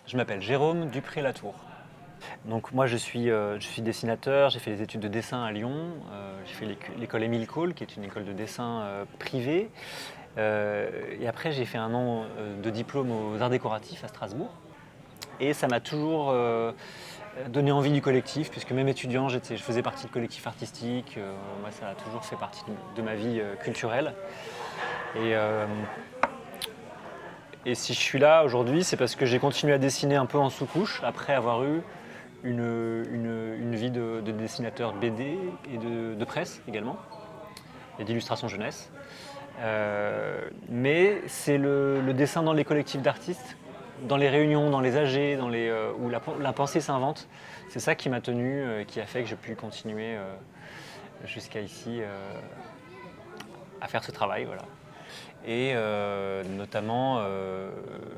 Je m'appelle Jérôme Dupré-Latour. Donc moi je suis dessinateur, j'ai fait des études de dessin à Lyon, j'ai fait l'école Émile Cole qui est une école de dessin privée. Et après j'ai fait un an de diplôme aux arts décoratifs à Strasbourg. Et ça m'a toujours donné envie du collectif, puisque même étudiant je faisais partie de collectifs artistiques. Moi ça a toujours fait partie de ma vie culturelle. Et, euh, et si je suis là aujourd'hui, c'est parce que j'ai continué à dessiner un peu en sous-couche, après avoir eu une vie de dessinateur de BD et de presse également, et d'illustration jeunesse. Mais c'est le dessin dans les collectifs d'artistes, dans les réunions, dans les AG, où la pensée s'invente. C'est ça qui m'a tenu, qui a fait que j'ai pu continuer jusqu'à ici à faire ce travail. Voilà. Et notamment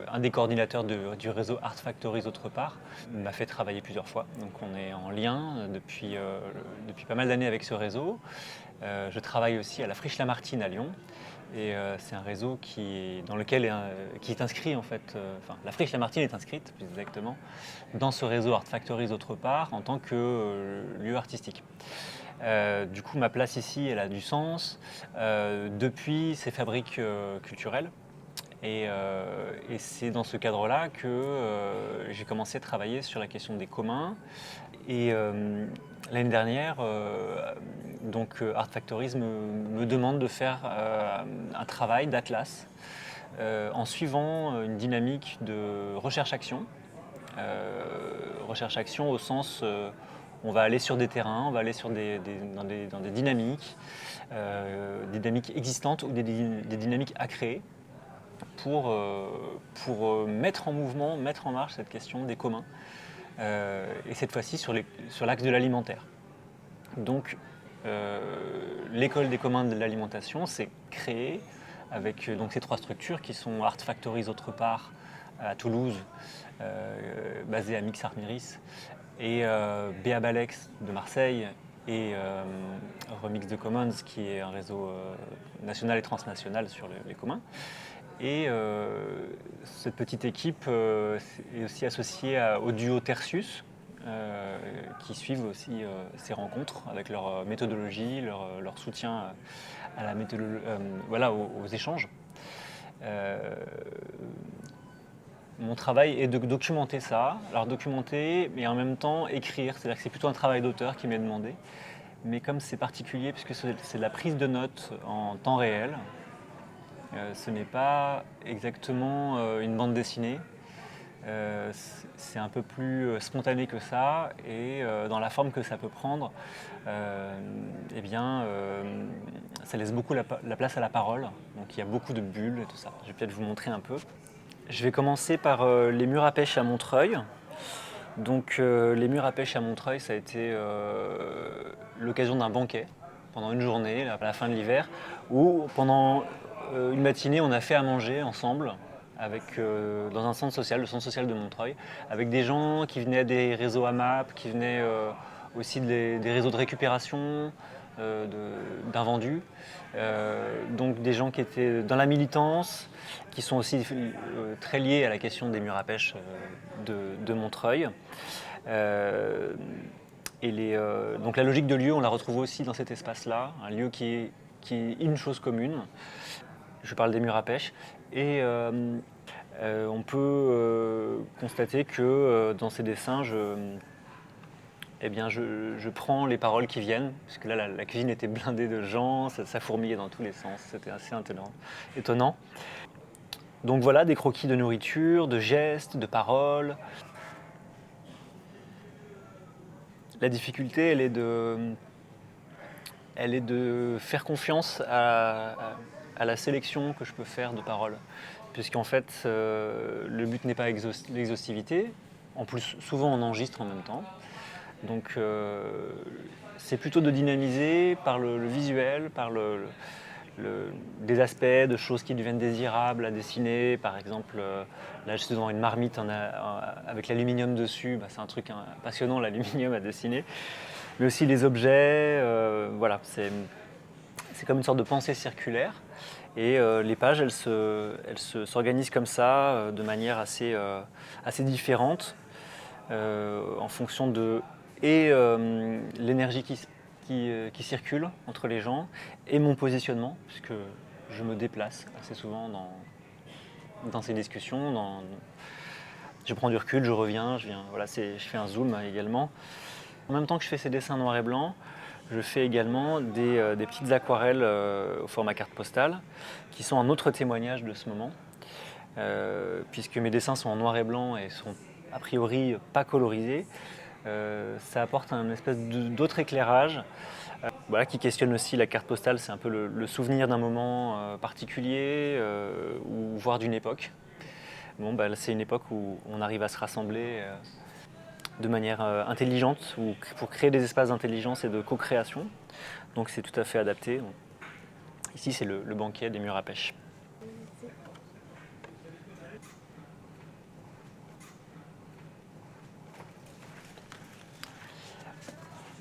un des coordinateurs du réseau Art Factories autre part m'a fait travailler plusieurs fois. Donc on est en lien depuis pas mal d'années avec ce réseau. Je travaille aussi à la Friche Lamartine à Lyon. Et c'est un réseau dans lequel qui est inscrit en fait, la Friche Lamartine est inscrite plus exactement dans ce réseau Art Factories autre part en tant que lieu artistique. Du coup, ma place ici, elle a du sens depuis ces fabriques culturelles. Et c'est dans ce cadre-là que j'ai commencé à travailler sur la question des communs. Et l'année dernière, Art Factories me demande de faire un travail d'atlas en suivant une dynamique de recherche-action. Recherche-action au sens on va aller sur des terrains, on va aller dans des dynamiques existantes ou des dynamiques à créer pour mettre en mouvement, mettre en marche cette question des communs, et cette fois-ci sur l'axe de l'alimentaire. Donc l'école des communs de l'alimentation, c'est créé avec ces trois structures qui sont Art Factories autre part à Toulouse, basée à Mix-Art-Myris, et BA Balex de Marseille, et Remix de Commons, qui est un réseau national et transnational sur les communs. Et cette petite équipe est aussi associée au duo Tertius, qui suivent aussi ces rencontres avec leur méthodologie, leur soutien à la aux échanges. Mon travail est de documenter ça, alors documenter, mais en même temps écrire, c'est-à-dire que c'est plutôt un travail d'auteur qui m'est demandé. Mais comme c'est particulier, puisque c'est de la prise de notes en temps réel, ce n'est pas exactement une bande dessinée. C'est un peu plus spontané que ça, et dans la forme que ça peut prendre, ça laisse beaucoup la place à la parole. Donc il y a beaucoup de bulles et tout ça. Je vais peut-être vous montrer un peu. Je vais commencer par les murs à pêche à Montreuil. Donc les murs à pêche à Montreuil, ça a été l'occasion d'un banquet pendant une journée à la fin de l'hiver, où pendant une matinée on a fait à manger ensemble dans un centre social, le centre social de Montreuil, avec des gens qui venaient des réseaux AMAP, qui venaient aussi des réseaux de récupération d'invendus, donc des gens qui étaient dans la militance, qui sont aussi très liés à la question des murs à pêche de Montreuil. Donc la logique de lieu, on la retrouve aussi dans cet espace-là, un lieu qui est une chose commune. Je parle des murs à pêche. Et on peut constater que dans ces dessins, je prends les paroles qui viennent, puisque là la cuisine était blindée de gens, ça fourmillait dans tous les sens, c'était assez étonnant. Donc voilà, des croquis de nourriture, de gestes, de paroles. La difficulté, elle est de faire confiance à la sélection que je peux faire de paroles. Puisqu'en fait, le but n'est pas l'exhaustivité. En plus, souvent on enregistre en même temps. Donc c'est plutôt de dynamiser par le visuel, par des aspects, de choses qui deviennent désirables à dessiner. Par exemple, là je suis devant une marmite avec l'aluminium dessus. C'est un truc passionnant, l'aluminium à dessiner. Mais aussi les objets, voilà, c'est comme une sorte de pensée circulaire. Et les pages, s'organisent comme ça, de manière assez différente, en fonction de l'énergie qui circule entre les gens et mon positionnement, puisque je me déplace assez souvent dans ces discussions. Je prends du recul, je reviens, voilà, je fais un zoom également. En même temps que je fais ces dessins noir et blanc, je fais également des petites aquarelles au format carte postale, qui sont un autre témoignage de ce moment, puisque mes dessins sont en noir et blanc et sont a priori pas colorisés. Ça apporte un espèce d'autre éclairage, voilà, qui questionne aussi la carte postale. C'est un peu le souvenir d'un moment particulier, ou voire d'une époque. Bon, c'est une époque où on arrive à se rassembler de manière intelligente, ou pour créer des espaces d'intelligence et de co-création. Donc c'est tout à fait adapté. Ici, c'est le banquet des murs à pêche.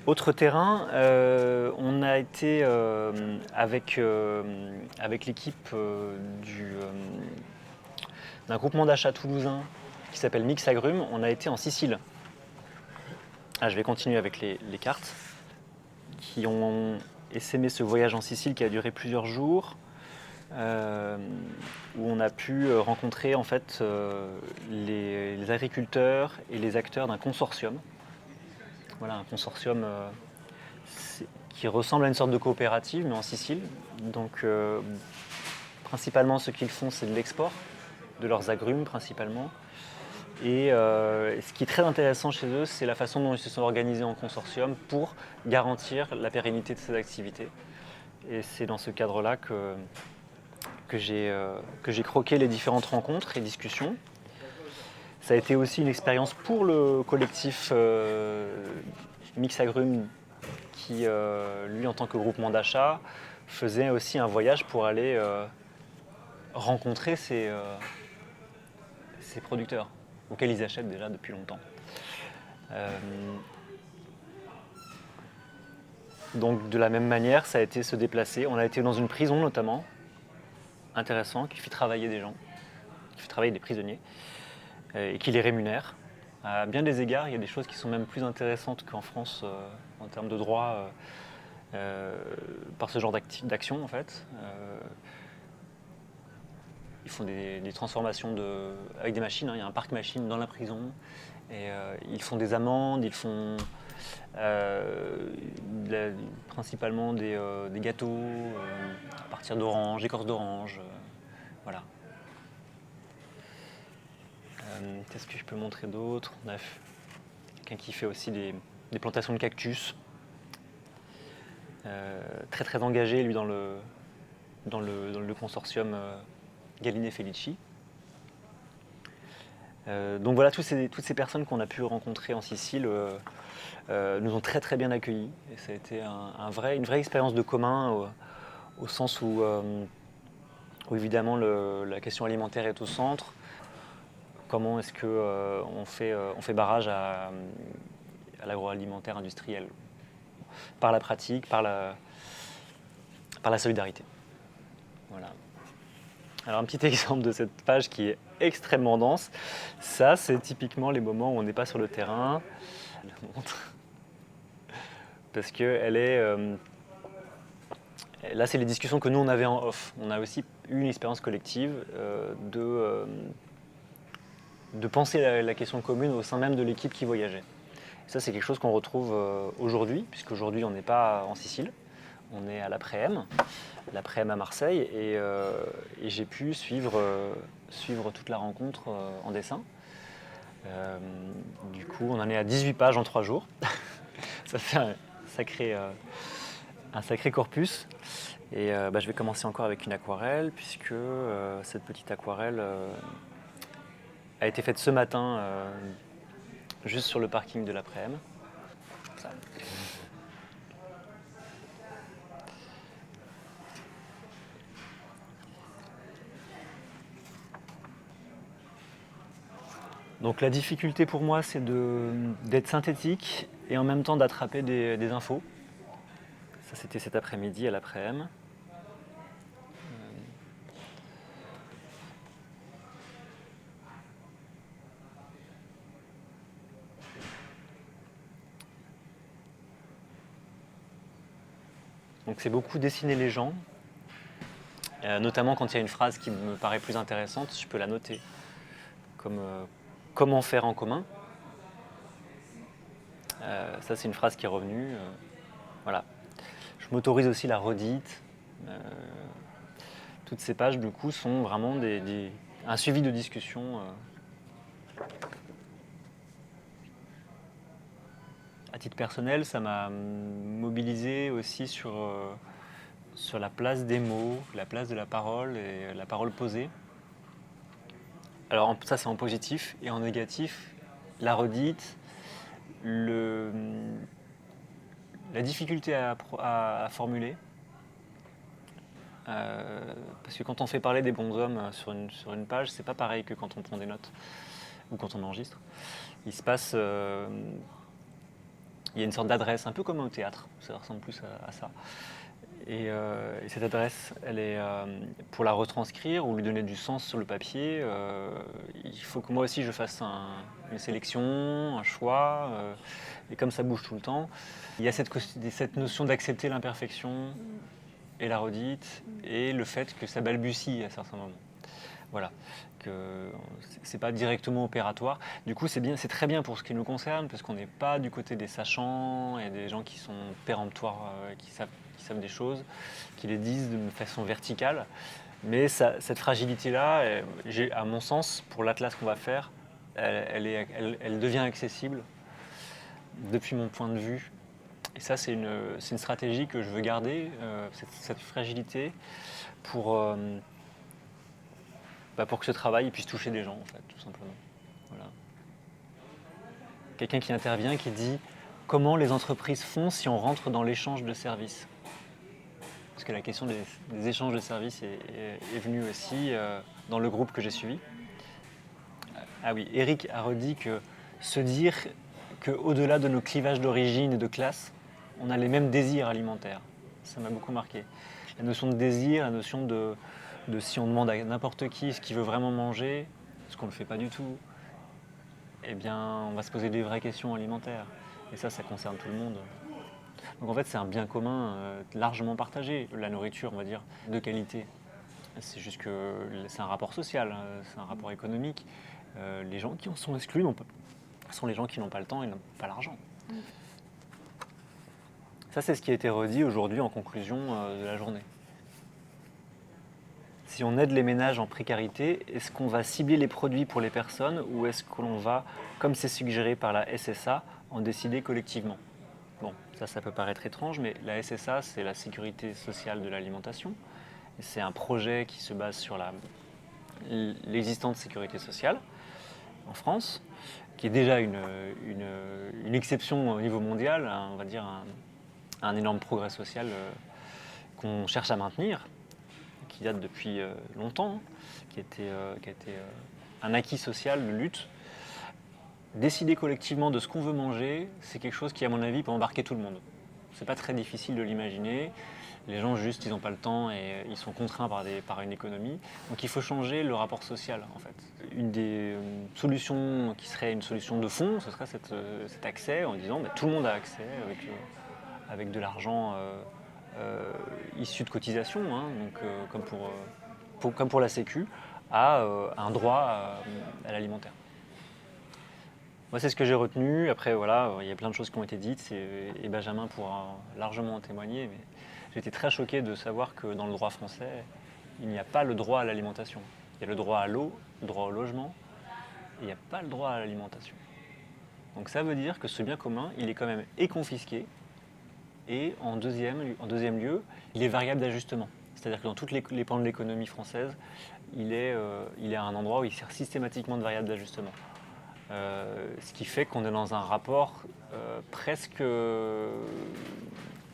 Autre terrain, on a été avec l'équipe d'un groupement d'achat toulousain qui s'appelle Mix Agrumes, on a été en Sicile. Je vais continuer avec les cartes qui ont essaimé ce voyage en Sicile qui a duré plusieurs jours, où on a pu rencontrer en fait les agriculteurs et les acteurs d'un consortium. Voilà, un consortium qui ressemble à une sorte de coopérative, mais en Sicile. Donc, principalement, ce qu'ils font, c'est de l'export, de leurs agrumes principalement. Et ce qui est très intéressant chez eux, c'est la façon dont ils se sont organisés en consortium pour garantir la pérennité de ces activités. Et c'est dans ce cadre-là que j'ai croqué les différentes rencontres et discussions. Ça a été aussi une expérience pour le collectif Mix Agrumes qui, lui, en tant que groupement d'achat, faisait aussi un voyage pour aller rencontrer ces producteurs, auxquels ils achètent déjà depuis longtemps. Donc de la même manière, ça a été se déplacer. On a été dans une prison notamment, intéressant, qui fait travailler des gens, qui fait travailler des prisonniers, et qui les rémunère. À bien des égards, il y a des choses qui sont même plus intéressantes qu'en France en termes de droit par ce genre d'action en fait. Ils font des transformations avec des machines, hein. Il y a un parc machine dans la prison, et ils font des amendes, ils font principalement des gâteaux à partir d'orange, d'écorce d'orange, voilà. Qu'est-ce que je peux montrer d'autre? On a quelqu'un qui fait aussi des plantations de cactus, très très engagé lui dans le consortium Galline Felici. Donc voilà, toutes ces personnes qu'on a pu rencontrer en Sicile nous ont très très bien accueillis. Et ça a été une vraie expérience de commun, au sens où évidemment la question alimentaire est au centre. Comment est-ce qu'on fait barrage à l'agroalimentaire industriel? Par la pratique, par la solidarité. Voilà. Alors un petit exemple de cette page qui est extrêmement dense. Ça, c'est typiquement les moments où on n'est pas sur le terrain. Je la montre. Parce que là, c'est les discussions que nous, on avait en off. On a aussi eu une expérience collective de penser la question commune au sein même de l'équipe qui voyageait. Et ça, c'est quelque chose qu'on retrouve aujourd'hui, puisqu'aujourd'hui, on n'est pas en Sicile. On est à l'Après-M à Marseille, et j'ai pu suivre toute la rencontre en dessin. Du coup, on en est à 18 pages en 3 jours. Ça fait un sacré corpus. Et je vais commencer encore avec une aquarelle, puisque cette petite aquarelle a été faite ce matin, juste sur le parking de l'Après-M. Ça. Donc la difficulté pour moi, c'est d'être synthétique et en même temps d'attraper des infos. Ça, c'était cet après-midi à l'Après-M. Donc c'est beaucoup dessiner les gens, notamment quand il y a une phrase qui me paraît plus intéressante, je peux la noter, comme comment faire en commun. Ça c'est une phrase qui est revenue. Voilà. Je m'autorise aussi la redite. Toutes ces pages du coup sont vraiment un suivi de discussion. À titre personnel, ça m'a mobilisé aussi sur la place des mots, la place de la parole et la parole posée. Alors ça c'est en positif, et en négatif, la redite, la difficulté à formuler. Parce que quand on fait parler des bonshommes sur une page, c'est pas pareil que quand on prend des notes ou quand on enregistre. Il se passe, il y a une sorte d'adresse, un peu comme au théâtre, ça ressemble plus à ça. Et cette adresse, elle est pour la retranscrire ou lui donner du sens sur le papier, il faut que moi aussi je fasse une sélection, un choix, et comme ça bouge tout le temps, il y a cette notion d'accepter l'imperfection et la redite, et le fait que ça balbutie à certains moments. Voilà, que c'est pas directement opératoire. Du coup, c'est très bien pour ce qui nous concerne, parce qu'on n'est pas du côté des sachants et des gens qui sont péremptoires, qui savent des choses, qui les disent de façon verticale. Mais cette fragilité-là, à mon sens, pour l'atlas qu'on va faire, elle devient accessible depuis mon point de vue. Et ça, c'est une stratégie que je veux garder, cette fragilité, pour que ce travail puisse toucher des gens, en fait, tout simplement. Voilà. Quelqu'un qui intervient, qui dit comment les entreprises font si on rentre dans l'échange de services. Parce que la question des échanges de services est venue aussi dans le groupe que j'ai suivi. Ah oui, Eric a redit que se dire qu'au-delà de nos clivages d'origine et de classe, on a les mêmes désirs alimentaires. Ça m'a beaucoup marqué. La notion de désir, la notion de si on demande à n'importe qui ce qu'il veut vraiment manger, ce qu'on ne le fait pas du tout, eh bien, on va se poser des vraies questions alimentaires. Et ça concerne tout le monde. Donc en fait, c'est un bien commun largement partagé, la nourriture, on va dire, de qualité. C'est juste que c'est un rapport social, c'est un rapport économique. Les gens qui en sont exclus sont les gens qui n'ont pas le temps et n'ont pas l'argent. Ça, c'est ce qui a été redit aujourd'hui en conclusion de la journée. Si on aide les ménages en précarité, est-ce qu'on va cibler les produits pour les personnes ou est-ce que l'on va, comme c'est suggéré par la SSA, en décider collectivement ? Bon, ça peut paraître étrange, mais la SSA, c'est la sécurité sociale de l'alimentation. C'est un projet qui se base sur l'existante sécurité sociale en France, qui est déjà une exception au niveau mondial, on va dire un énorme progrès social qu'on cherche à maintenir, qui date depuis longtemps, qui a été un acquis social de lutte. Décider collectivement de ce qu'on veut manger, c'est quelque chose qui, à mon avis, peut embarquer tout le monde. C'est pas très difficile de l'imaginer. Les gens, juste, ils n'ont pas le temps et ils sont contraints par une économie. Donc il faut changer le rapport social, en fait. Une des solutions qui serait une solution de fond, ce serait cet accès en disant tout le monde a accès avec de l'argent issu de cotisations, hein, donc, comme pour la Sécu, à un droit à l'alimentaire. Moi, c'est ce que j'ai retenu. Après, voilà, il y a plein de choses qui ont été dites et Benjamin pourra largement en témoigner. Mais j'ai été très choqué de savoir que dans le droit français, il n'y a pas le droit à l'alimentation. Il y a le droit à l'eau, le droit au logement, et il n'y a pas le droit à l'alimentation. Donc ça veut dire que ce bien commun, il est quand même confisqué et en deuxième lieu, il est variable d'ajustement. C'est-à-dire que dans toutes les pans de l'économie française, il est à un endroit où il sert systématiquement de variable d'ajustement. Ce qui fait qu'on est dans un rapport presque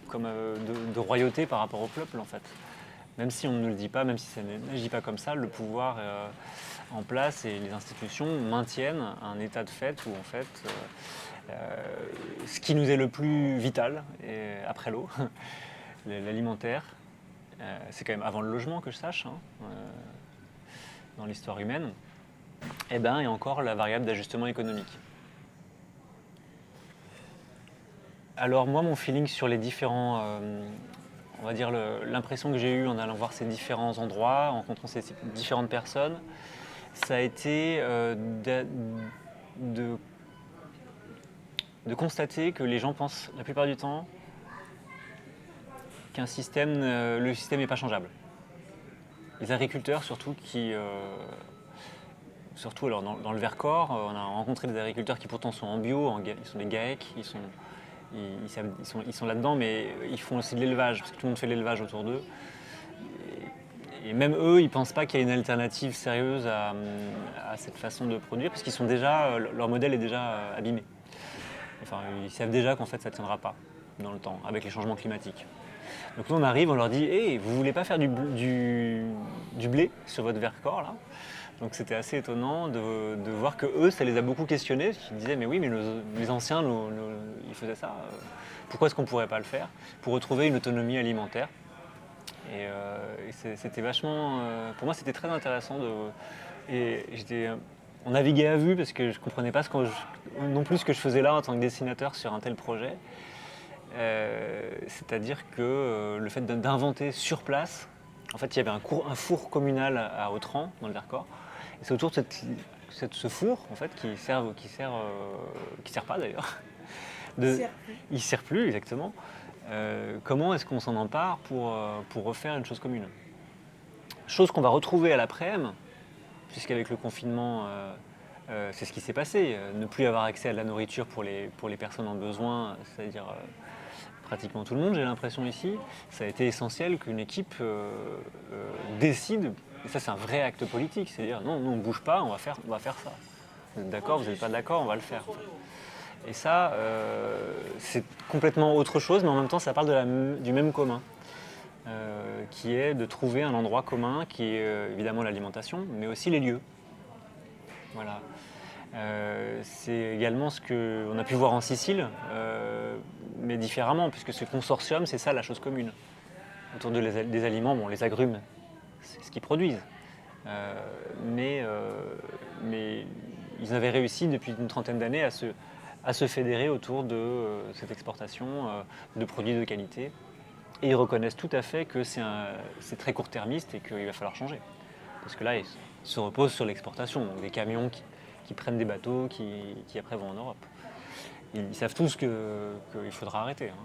comme de royauté par rapport au peuple, en fait. Même si on ne le dit pas, même si ça n'agit pas comme ça, le pouvoir en place et les institutions maintiennent un état de fait où, en fait, ce qui nous est le plus vital, après l'eau, l'alimentaire, c'est quand même avant le logement que je sache, hein, dans l'histoire humaine, et encore la variable d'ajustement économique. Alors moi, mon feeling sur les différents on va dire l'impression que j'ai eue en allant voir ces différents endroits, en rencontrant ces différentes personnes, ça a été de constater que les gens pensent la plupart du temps qu'un système, le système n'est pas changeable. Les agriculteurs surtout surtout alors dans le Vercors, on a rencontré des agriculteurs qui pourtant sont en bio, ils sont des GAEC, ils sont là-dedans, mais ils font aussi de l'élevage, parce que tout le monde fait de l'élevage autour d'eux. Et même eux, ils ne pensent pas qu'il y a une alternative sérieuse à cette façon de produire, parce qu'ils sont déjà, leur modèle est déjà abîmé. Enfin, ils savent déjà qu'en fait ça ne tiendra pas dans le temps, avec les changements climatiques. Donc nous on arrive, on leur dit hey, vous voulez pas faire du blé sur votre Vercors là? Donc c'était assez étonnant de voir que eux ça les a beaucoup questionnés. Ils disaient mais oui mais les anciens ils faisaient ça, pourquoi est-ce qu'on ne pourrait pas le faire pour retrouver une autonomie alimentaire? Et c'était vachement, pour moi c'était très intéressant on naviguait à vue parce que je ne comprenais pas non plus ce que je faisais là en tant que dessinateur sur un tel projet. C'est-à-dire que le fait d'inventer sur place, en fait il y avait un four communal à Autran, dans le Vercors, et c'est autour de ce four en fait, qui sert pas d'ailleurs. Il sert plus exactement. Comment est-ce qu'on s'en empare pour refaire une chose commune? Chose qu'on va retrouver à l'après-midi, puisqu'avec le confinement, c'est ce qui s'est passé. Ne plus avoir accès à de la nourriture pour les personnes en besoin, c'est-à-dire pratiquement tout le monde, j'ai l'impression ici, ça a été essentiel qu'une équipe décide, et ça c'est un vrai acte politique, c'est-à-dire non, nous on ne bouge pas, on va faire ça. Vous êtes d'accord, vous n'êtes pas d'accord, on va le faire. Et ça, c'est complètement autre chose, mais en même temps ça parle du même commun, qui est de trouver un endroit commun, qui est évidemment l'alimentation, mais aussi les lieux. Voilà. C'est également ce qu'on a pu voir en Sicile, mais différemment, puisque ce consortium, c'est ça la chose commune. Autour des aliments, bon, les agrumes, c'est ce qu'ils produisent. Mais ils avaient réussi depuis une trentaine d'années à se fédérer autour de cette exportation de produits de qualité. Et ils reconnaissent tout à fait que c'est très court-termiste et qu'il va falloir changer. Parce que là, ils se reposent sur l'exportation, donc des camions qui prennent des bateaux, qui après vont en Europe. Ils savent tous qu'il faudra arrêter. Hein.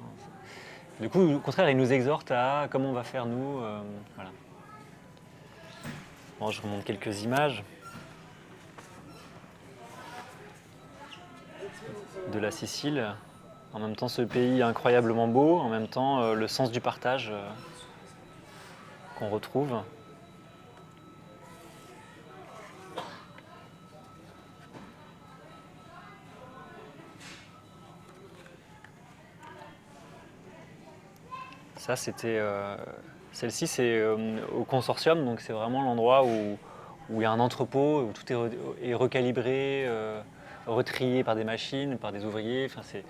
Du coup, au contraire, ils nous exhortent à comment on va faire nous. Voilà. Bon, je remonte quelques images de la Sicile. En même temps, ce pays incroyablement beau, en même temps, le sens du partage qu'on retrouve. Ça, c'était. Celle-ci, c'est au consortium, donc c'est vraiment l'endroit où il y a un entrepôt, où tout est recalibré, retrié par des machines, par des ouvriers. Enfin, c'est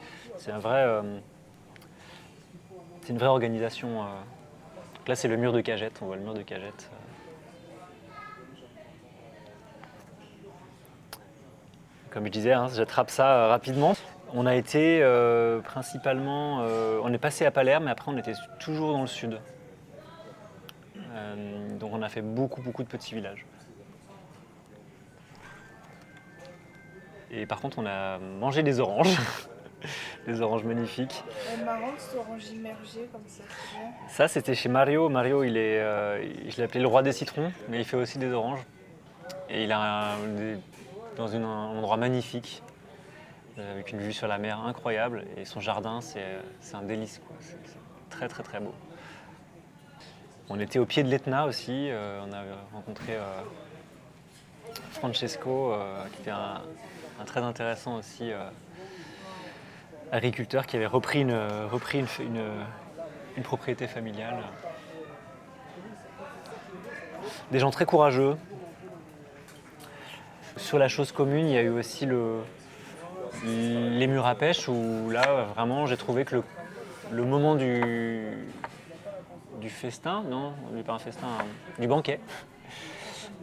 une vraie organisation. Donc là, c'est le mur de Cagette, on voit le mur de Cagette. Comme je disais, hein, j'attrape ça rapidement. On a été principalement, on est passé à Palerme, mais après on était toujours dans le sud. Donc on a fait beaucoup de petits villages. Et par contre on a mangé des oranges, des oranges magnifiques. C'est marrant cette orange immergée comme ça. Ça c'était chez Mario. Mario je l'ai appelé le roi des citrons, mais il fait aussi des oranges. Et il a dans un endroit magnifique. Avec une vue sur la mer incroyable, et son jardin c'est un délice, quoi. C'est très beau. On était au pied de l'Etna aussi, on a rencontré Francesco qui était un très intéressant aussi agriculteur qui avait repris une propriété familiale. Des gens très courageux. Sur la chose commune, il y a eu aussi les murs à pêche où là vraiment j'ai trouvé que le moment du festin, non, pas un festin, du banquet,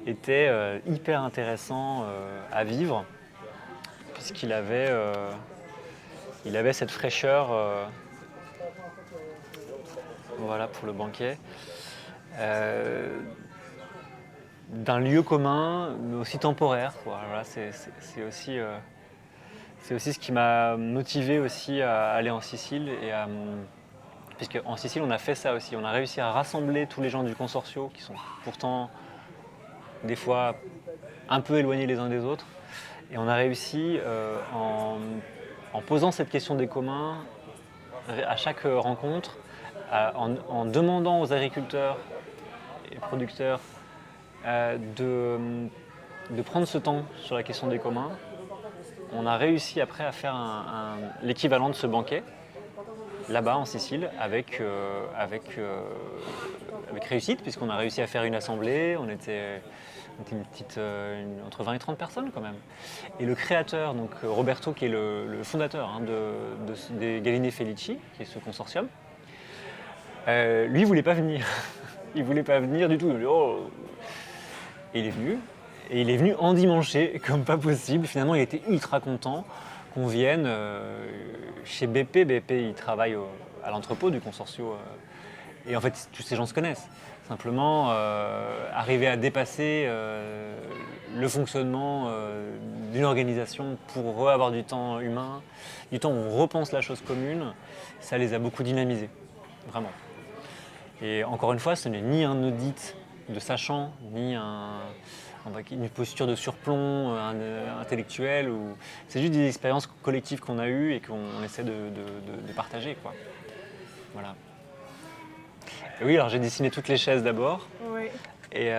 était hyper intéressant à vivre puisqu'il avait, cette fraîcheur voilà, pour le banquet. Euh, D'un lieu commun, mais aussi temporaire, quoi. Voilà, c'est aussi ce qui m'a motivé aussi à aller en Sicile puisque en Sicile on a fait ça aussi. On a réussi à rassembler tous les gens du consortio qui sont pourtant des fois un peu éloignés les uns des autres. Et on a réussi en posant cette question des communs à chaque rencontre, en demandant aux agriculteurs et producteurs de prendre ce temps sur la question des communs. On a réussi après à faire l'équivalent de ce banquet là-bas en Sicile avec réussite, puisqu'on a réussi à faire une assemblée. On était entre 20 et 30 personnes quand même. Et le créateur, donc Roberto, qui est le fondateur des Galline Felici, qui est ce consortium, lui ne voulait pas venir. Il voulait pas venir du tout. Il dit, oh. Et il est venu. Et il est venu endimanché, comme pas possible. Finalement, il était ultra content qu'on vienne chez BP. BP, il travaille à l'entrepôt du consortio. Et en fait, tous ces gens se connaissent. Simplement, arriver à dépasser le fonctionnement d'une organisation pour avoir du temps humain, du temps où on repense la chose commune, ça les a beaucoup dynamisés. Vraiment. Et encore une fois, ce n'est ni un audit de sachant, ni une posture de surplomb intellectuel. C'est juste des expériences collectives qu'on a eues et qu'on essaie de partager, quoi. Voilà. Et oui, alors j'ai dessiné toutes les chaises d'abord. Oui. Et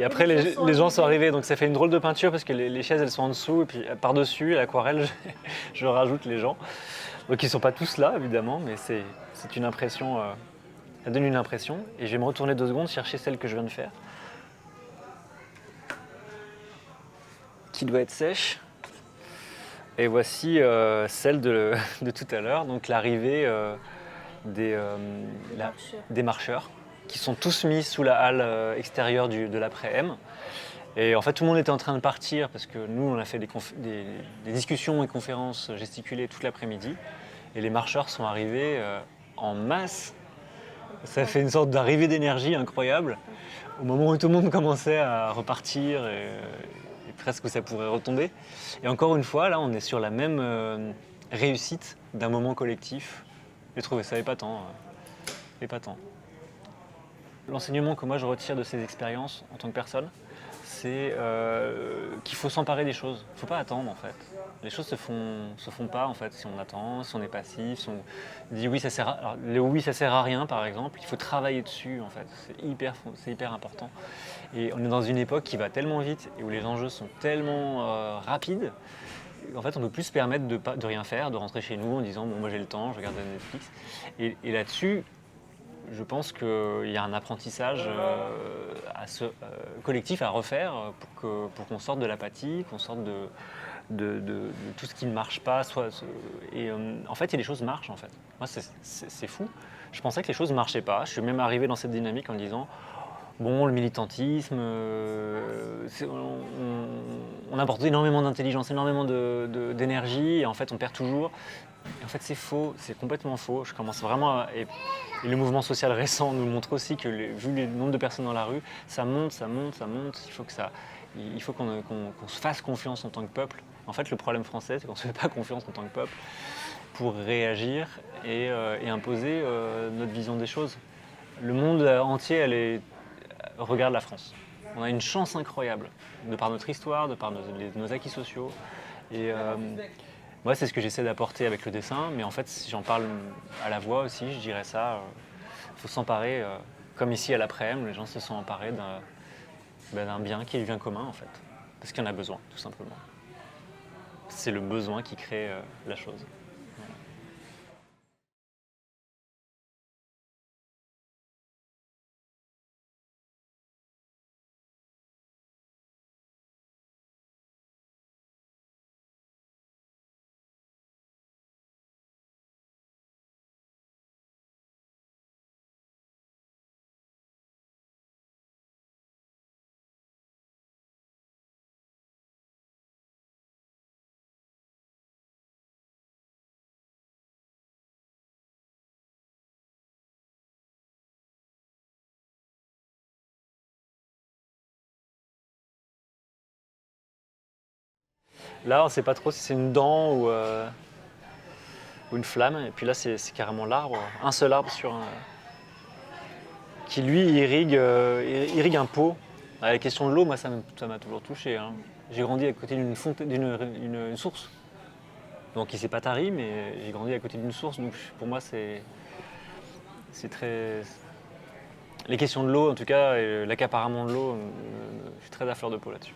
après, les gens sont arrivés. Donc ça fait une drôle de peinture parce que les chaises, elles sont en dessous. Et puis par-dessus, l'aquarelle, je rajoute les gens. Donc ils ne sont pas tous là, évidemment, mais c'est une impression. Ça donne une impression. Et je vais me retourner 2 secondes, chercher celle que je viens de faire. Qui doit être sèche. Et voici celle de tout à l'heure. Donc l'arrivée des marcheurs qui sont tous mis sous la halle extérieure de l'après-m. Et en fait, tout le monde était en train de partir parce que nous, on a fait des discussions et conférences gesticulées toute l'après-midi. Et les marcheurs sont arrivés en masse. Ça fait une sorte d'arrivée d'énergie incroyable. Au moment où tout le monde commençait à repartir et presque où ça pourrait retomber. Et encore une fois, là, on est sur la même réussite d'un moment collectif. J'ai trouvé ça épatant. Épatant. L'enseignement que moi je retire de ces expériences en tant que personne, c'est qu'il faut s'emparer des choses. Il ne faut pas attendre en fait. Les choses se font pas en fait si on attend, si on est passif, si on dit oui ça sert à... Alors, le oui ça sert à rien par exemple, il faut travailler dessus en fait. C'est hyper important. Et on est dans une époque qui va tellement vite et où les enjeux sont tellement rapides. En fait, on ne peut plus se permettre de rien faire, de rentrer chez nous en disant bon moi j'ai le temps, je regarde Netflix. Et là-dessus, je pense qu'il y a un apprentissage collectif à refaire pour qu'on sorte de l'apathie, qu'on sorte de tout ce qui ne marche pas. En fait, il y a des choses marchent en fait. Moi, c'est fou. Je pensais que les choses ne marchaient pas. Je suis même arrivé dans cette dynamique en disant bon, le militantisme, on apporte énormément d'intelligence, énormément d'énergie, et en fait, on perd toujours. Et en fait, c'est faux, c'est complètement faux. Je commence vraiment et le mouvement social récent nous montre aussi que, vu le nombre de personnes dans la rue, ça monte, ça monte, ça monte. Il faut qu'on se fasse confiance en tant que peuple. En fait, le problème français, c'est qu'on ne se fait pas confiance en tant que peuple pour réagir et imposer notre vision des choses. Le monde entier, regarde la France. On a une chance incroyable, de par notre histoire, de par nos acquis sociaux. Et moi, c'est ce que j'essaie d'apporter avec le dessin, mais en fait, si j'en parle à la voix aussi, je dirais ça. Il faut s'emparer, comme ici à l'après-midi, les gens se sont emparés d'un bien qui est le bien commun, en fait. Parce qu'il y en a besoin, tout simplement. C'est le besoin qui crée la chose. Là, on ne sait pas trop si c'est une dent ou une flamme. Et puis là, c'est carrément l'arbre, un seul arbre qui lui irrigue un pot. La question de l'eau, moi, ça m'a toujours touché, hein. J'ai grandi à côté d'une une source. Donc il s'est pas tari, mais j'ai grandi à côté d'une source. Donc pour moi, c'est très. Les questions de l'eau, en tout cas, et l'accaparement de l'eau, je suis très à fleur de peau là-dessus.